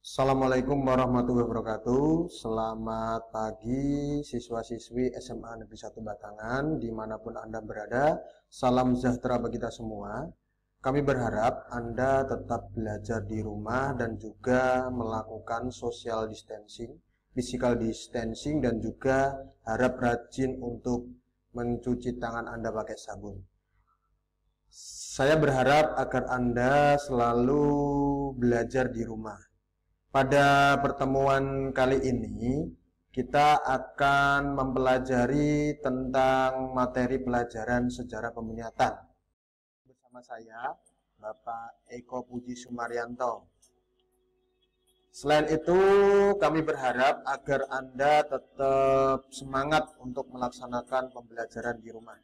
Assalamualaikum warahmatullahi wabarakatuh. Selamat pagi siswa-siswi SMA Negeri 1 Batangan dimanapun Anda berada. Salam sejahtera bagi kita semua. Kami berharap Anda tetap belajar di rumah dan juga melakukan social distancing, physical distancing, dan juga harap rajin untuk mencuci tangan Anda pakai sabun. Saya berharap agar Anda selalu belajar di rumah. Pada pertemuan kali ini, kita akan mempelajari tentang materi pelajaran sejarah peminiatan. Bersama saya, Bapak Eko Puji Sumaryanto. Selain itu, kami berharap agar Anda tetap semangat untuk melaksanakan pembelajaran di rumah.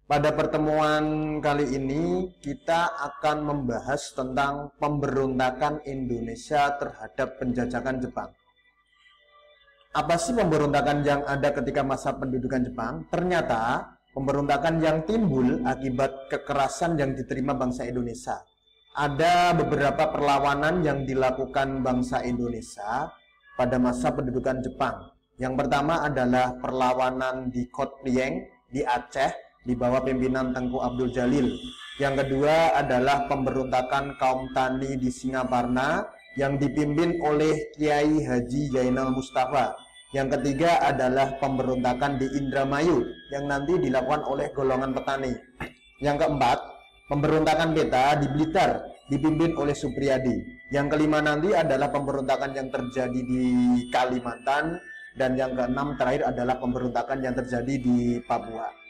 Pada pertemuan kali ini, kita akan membahas tentang pemberontakan Indonesia terhadap penjajahan Jepang. Apa sih pemberontakan yang ada ketika masa pendudukan Jepang? Ternyata, pemberontakan yang timbul akibat kekerasan yang diterima bangsa Indonesia. Ada beberapa perlawanan yang dilakukan bangsa Indonesia pada masa pendudukan Jepang. Yang pertama adalah perlawanan di Kot Plieng, di Aceh, di bawah pimpinan Tengku Abdul Jalil. Yang kedua adalah pemberontakan kaum tani di Singaparna yang dipimpin oleh Kiai Haji Zainal Mustafa. Yang ketiga adalah pemberontakan di Indramayu yang nanti dilakukan oleh golongan petani. Yang keempat, pemberontakan Beta di Blitar dipimpin oleh Supriyadi. Yang kelima nanti adalah pemberontakan yang terjadi di Kalimantan, dan yang keenam terakhir adalah pemberontakan yang terjadi di Papua.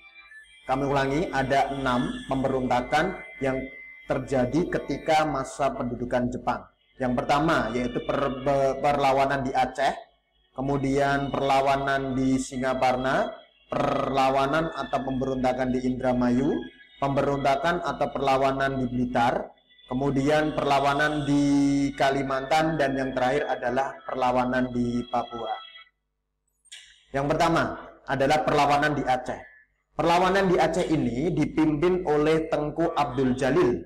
Kami ulangi, ada 6 pemberontakan yang terjadi ketika masa pendudukan Jepang. Yang pertama yaitu perlawanan di Aceh, kemudian perlawanan di Singaparna, perlawanan atau pemberontakan di Indramayu, pemberontakan atau perlawanan di Blitar, kemudian perlawanan di Kalimantan, dan yang terakhir adalah perlawanan di Papua. Yang pertama adalah perlawanan di Aceh. Perlawanan di Aceh ini dipimpin oleh Tengku Abdul Jalil.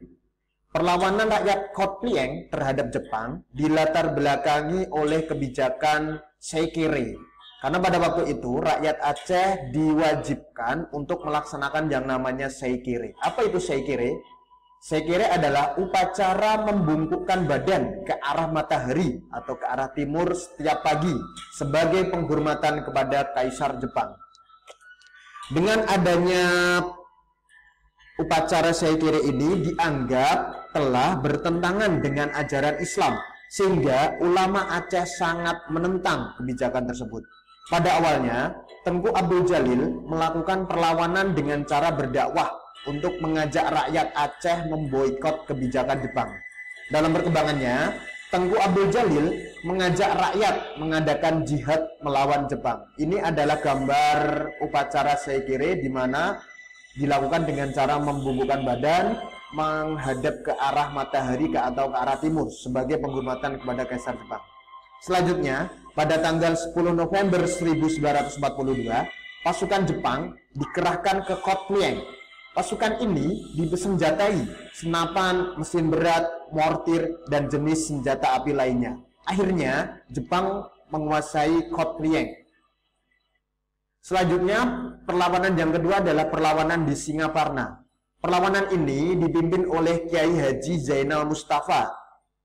Perlawanan rakyat Kot Plieng terhadap Jepang dilatar belakangi oleh kebijakan Seikere. Karena pada waktu itu rakyat Aceh diwajibkan untuk melaksanakan yang namanya Seikere. Apa itu Seikere? Seikere adalah upacara membungkukkan badan ke arah matahari atau ke arah timur setiap pagi sebagai penghormatan kepada Kaisar Jepang. Dengan adanya upacara Seikere ini dianggap telah bertentangan dengan ajaran Islam, sehingga ulama Aceh sangat menentang kebijakan tersebut. Pada awalnya, Tengku Abdul Jalil melakukan perlawanan dengan cara berdakwah untuk mengajak rakyat Aceh memboikot kebijakan Jepang. Dalam perkembangannya, Tengku Abdul Jalil mengajak rakyat mengadakan jihad melawan Jepang. Ini adalah gambar upacara Seikere di mana dilakukan dengan cara membungkukkan badan menghadap ke arah matahari atau ke arah timur sebagai penghormatan kepada Kaisar Jepang. Selanjutnya, pada tanggal 10 November 1942, pasukan Jepang dikerahkan ke Kot Plieng. Pasukan ini disenjatai senapan, mesin berat, mortir, dan jenis senjata api lainnya. Akhirnya, Jepang menguasai Kot Plieng. Selanjutnya, perlawanan yang kedua adalah perlawanan di Singaparna. Perlawanan ini dipimpin oleh Kiai Haji Zainal Mustafa,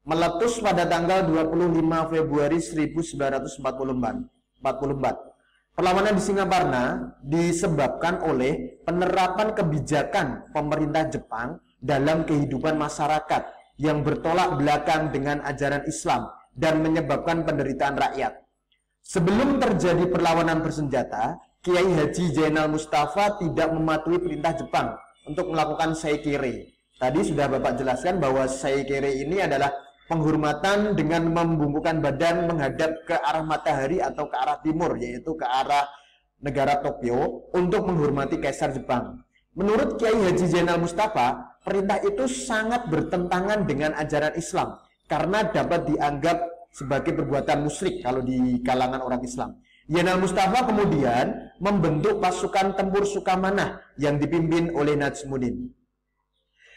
meletus pada tanggal 25 Februari 1944. Perlawanan di Singaparna disebabkan oleh penerapan kebijakan pemerintah Jepang dalam kehidupan masyarakat yang bertolak belakang dengan ajaran Islam dan menyebabkan penderitaan rakyat. Sebelum terjadi perlawanan bersenjata, Kiai Haji Zainal Mustafa tidak mematuhi perintah Jepang untuk melakukan Seikere. Tadi sudah Bapak jelaskan bahwa Seikere ini adalah penghormatan dengan membungkukkan badan menghadap ke arah matahari atau ke arah timur, yaitu ke arah negara Tokyo, untuk menghormati Kaisar Jepang. Menurut Kiai Haji Zainal Mustafa, perintah itu sangat bertentangan dengan ajaran Islam karena dapat dianggap sebagai perbuatan musyrik kalau di kalangan orang Islam. Zainal Mustafa kemudian membentuk pasukan tempur Sukamanah yang dipimpin oleh Najmuddin.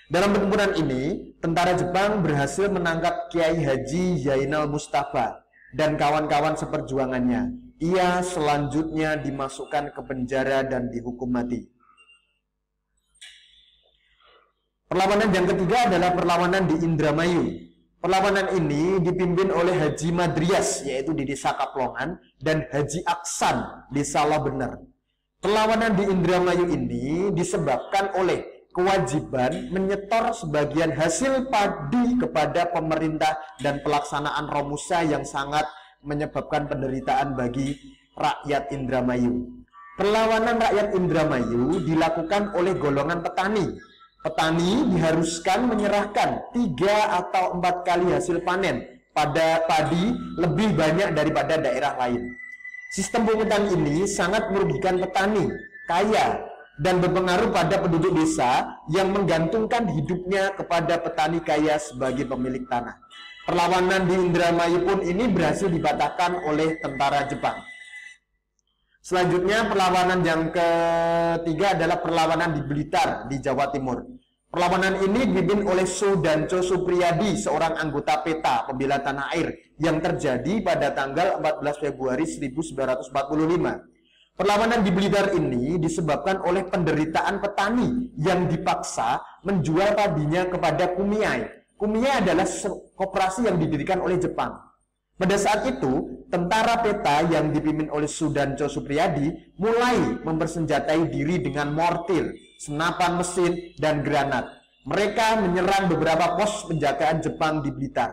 Dalam pertempuran ini, tentara Jepang berhasil menangkap Kiai Haji Zainal Mustafa dan kawan-kawan seperjuangannya. Ia selanjutnya dimasukkan ke penjara dan dihukum mati. Perlawanan yang ketiga adalah perlawanan di Indramayu. Perlawanan ini dipimpin oleh Haji Madrias, yaitu di Desa Kaplongan, dan Haji Aksan, di Salabener. Perlawanan di Indramayu ini disebabkan oleh kewajiban menyetor sebagian hasil padi kepada pemerintah dan pelaksanaan Romusa yang sangat menyebabkan penderitaan bagi rakyat Indramayu. Perlawanan rakyat Indramayu dilakukan oleh golongan petani. Petani diharuskan menyerahkan 3 atau 4 kali hasil panen pada padi lebih banyak daripada daerah lain. Sistem pungutan ini sangat merugikan petani kaya dan berpengaruh pada penduduk desa yang menggantungkan hidupnya kepada petani kaya sebagai pemilik tanah. Perlawanan di Indramayu pun ini berhasil dibatalkan oleh tentara Jepang. Selanjutnya perlawanan yang ketiga adalah perlawanan di Blitar di Jawa Timur. Perlawanan ini dipimpin oleh Sudanco Supriyadi, seorang anggota PETA pembela tanah air yang terjadi pada tanggal 14 Februari 1945. Perlawanan di Blitar ini disebabkan oleh penderitaan petani yang dipaksa menjual padinya kepada Kumiai. Kumiai adalah koperasi yang didirikan oleh Jepang. Pada saat itu, tentara PETA yang dipimpin oleh Sudanco Supriyadi mulai mempersenjatai diri dengan mortir, senapan mesin, dan granat. Mereka menyerang beberapa pos penjagaan Jepang di Blitar.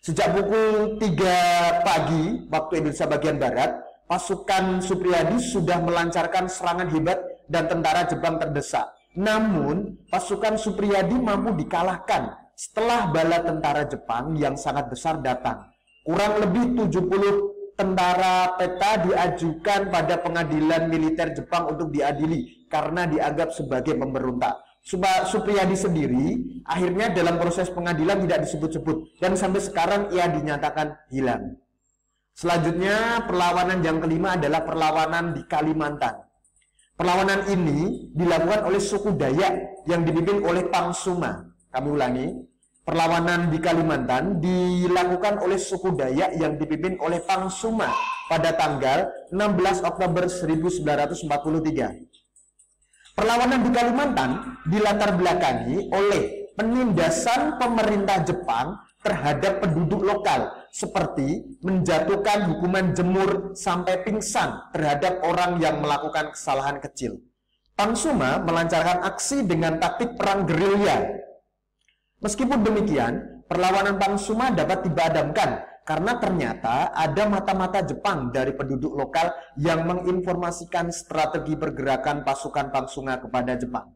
Sejak pukul 3 pagi waktu Indonesia bagian Barat, pasukan Supriyadi sudah melancarkan serangan hebat dan tentara Jepang terdesak. Namun, pasukan Supriyadi mampu dikalahkan setelah bala tentara Jepang yang sangat besar datang. Kurang lebih 70 tentara PETA diajukan pada pengadilan militer Jepang untuk diadili karena dianggap sebagai pemberontak. Supriyadi sendiri akhirnya dalam proses pengadilan tidak disebut-sebut dan sampai sekarang ia dinyatakan hilang. Selanjutnya, perlawanan yang kelima adalah perlawanan di Kalimantan. Perlawanan ini dilakukan oleh suku Dayak yang dipimpin oleh Pangsuma. Kami ulangi, perlawanan di Kalimantan dilakukan oleh suku Dayak yang dipimpin oleh Pangsuma pada tanggal 16 Oktober 1943. Perlawanan di Kalimantan dilatar belakangi oleh penindasan pemerintah Jepang terhadap penduduk lokal, seperti menjatuhkan hukuman jemur sampai pingsan terhadap orang yang melakukan kesalahan kecil. Pangsuma melancarkan aksi dengan taktik perang gerilya. Meskipun demikian, perlawanan Pangsuma dapat dipadamkan karena ternyata ada mata-mata Jepang dari penduduk lokal yang menginformasikan strategi pergerakan pasukan Pangsuma kepada Jepang.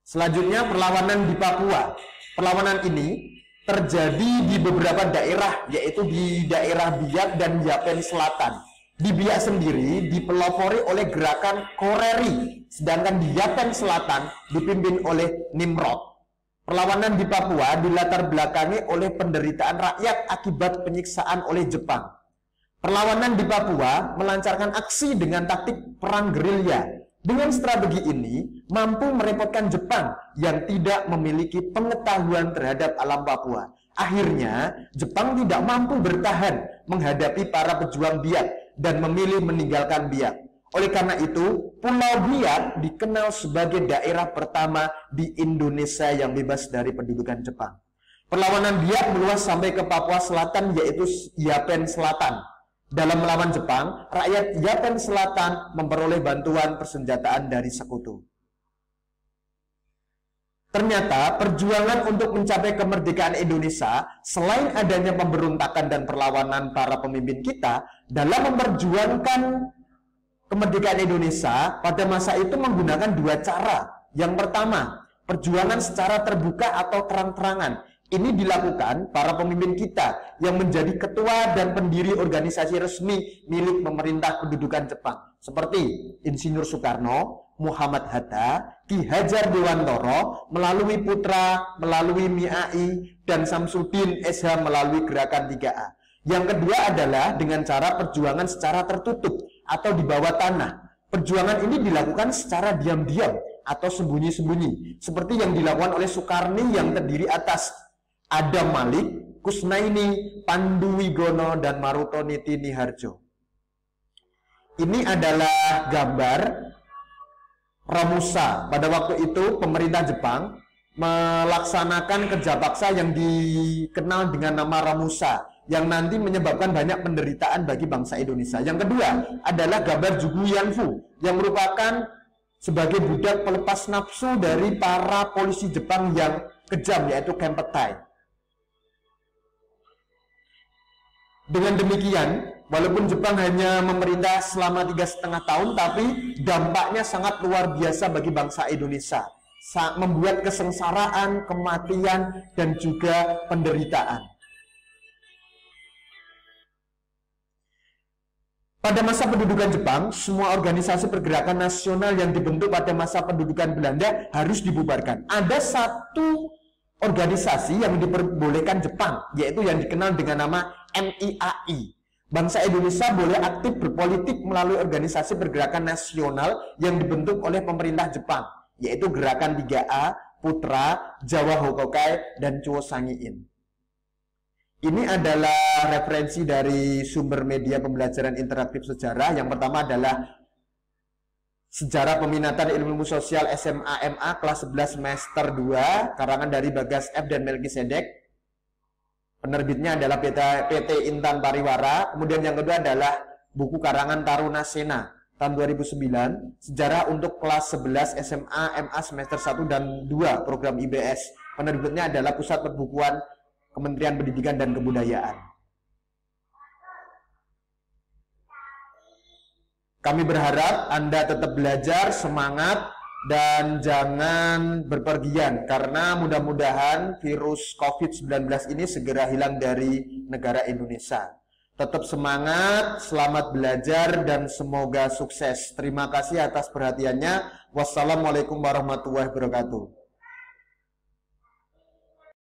Selanjutnya, perlawanan di Papua. Perlawanan ini terjadi di beberapa daerah, yaitu di daerah Biak dan Yapen Selatan. Di Biak sendiri dipelopori oleh gerakan Koreri, sedangkan di Yapen Selatan dipimpin oleh Nimrod. Perlawanan di Papua dilatar belakangi oleh penderitaan rakyat akibat penyiksaan oleh Jepang. Perlawanan di Papua melancarkan aksi dengan taktik perang gerilya. Dengan strategi ini, mampu merepotkan Jepang yang tidak memiliki pengetahuan terhadap alam Papua. Akhirnya, Jepang tidak mampu bertahan menghadapi para pejuang Biak dan memilih meninggalkan Biak. Oleh karena itu, Pulau Biak dikenal sebagai daerah pertama di Indonesia yang bebas dari pendudukan Jepang. Perlawanan Biak meluas sampai ke Papua Selatan, yaitu Yapen Selatan. Dalam melawan Jepang, rakyat Yapen Selatan memperoleh bantuan persenjataan dari sekutu. Ternyata perjuangan untuk mencapai kemerdekaan Indonesia, selain adanya pemberontakan dan perlawanan para pemimpin kita, dalam memperjuangkan kemerdekaan Indonesia pada masa itu menggunakan 2 cara. Yang pertama, perjuangan secara terbuka atau terang-terangan. Ini dilakukan para pemimpin kita yang menjadi ketua dan pendiri organisasi resmi milik pemerintah pendudukan Jepang, seperti Insinyur Soekarno, Muhammad Hatta, Ki Hajar Dewantoro, melalui Putra, melalui Miai, dan Samsudin SH melalui Gerakan 3A. Yang kedua adalah dengan cara perjuangan secara tertutup atau di bawah tanah. Perjuangan ini dilakukan secara diam-diam atau sembunyi-sembunyi, seperti yang dilakukan oleh Sukarni yang terdiri atas Adam Malik, Kusnaini, Pandu Wigono, dan Maruto Niti Niharjo. Ini adalah gambar Romusa. Pada waktu itu pemerintah Jepang melaksanakan kerja paksa yang dikenal dengan nama Romusa, yang nanti menyebabkan banyak penderitaan bagi bangsa Indonesia. Yang kedua adalah gambar Jugu Yanfu, yang merupakan sebagai budak pelepas nafsu dari para polisi Jepang yang kejam, yaitu Kempeitai. Dengan demikian, walaupun Jepang hanya memerintah selama 3,5 tahun, tapi dampaknya sangat luar biasa bagi bangsa Indonesia, membuat kesengsaraan, kematian, dan juga penderitaan. Pada masa pendudukan Jepang, semua organisasi pergerakan nasional yang dibentuk pada masa pendudukan Belanda harus dibubarkan. Ada satu organisasi yang diperbolehkan Jepang, yaitu yang dikenal dengan nama MIAI. Bangsa Indonesia boleh aktif berpolitik melalui organisasi pergerakan nasional yang dibentuk oleh pemerintah Jepang, yaitu Gerakan 3A, Putra, Jawa Hokokai, dan Chuo Sangiin. Ini adalah referensi dari sumber media pembelajaran interaktif sejarah. Yang pertama adalah Sejarah Peminatan Ilmu Sosial SMA MA kelas 11 semester 2, karangan dari Bagas F dan Melki Sedek. Penerbitnya adalah PT Intan Pariwara. Kemudian yang kedua adalah buku karangan Taruna Sena tahun 2009, Sejarah untuk kelas 11 SMA MA semester 1 dan 2 program IBS. Penerbitnya adalah Pusat Perbukuan Kementerian Pendidikan dan Kebudayaan. Kami berharap Anda tetap belajar, semangat, dan jangan berpergian, karena mudah-mudahan virus COVID-19 ini segera hilang dari negara Indonesia. Tetap semangat, selamat belajar, dan semoga sukses. Terima kasih atas perhatiannya. Wassalamualaikum warahmatullahi wabarakatuh.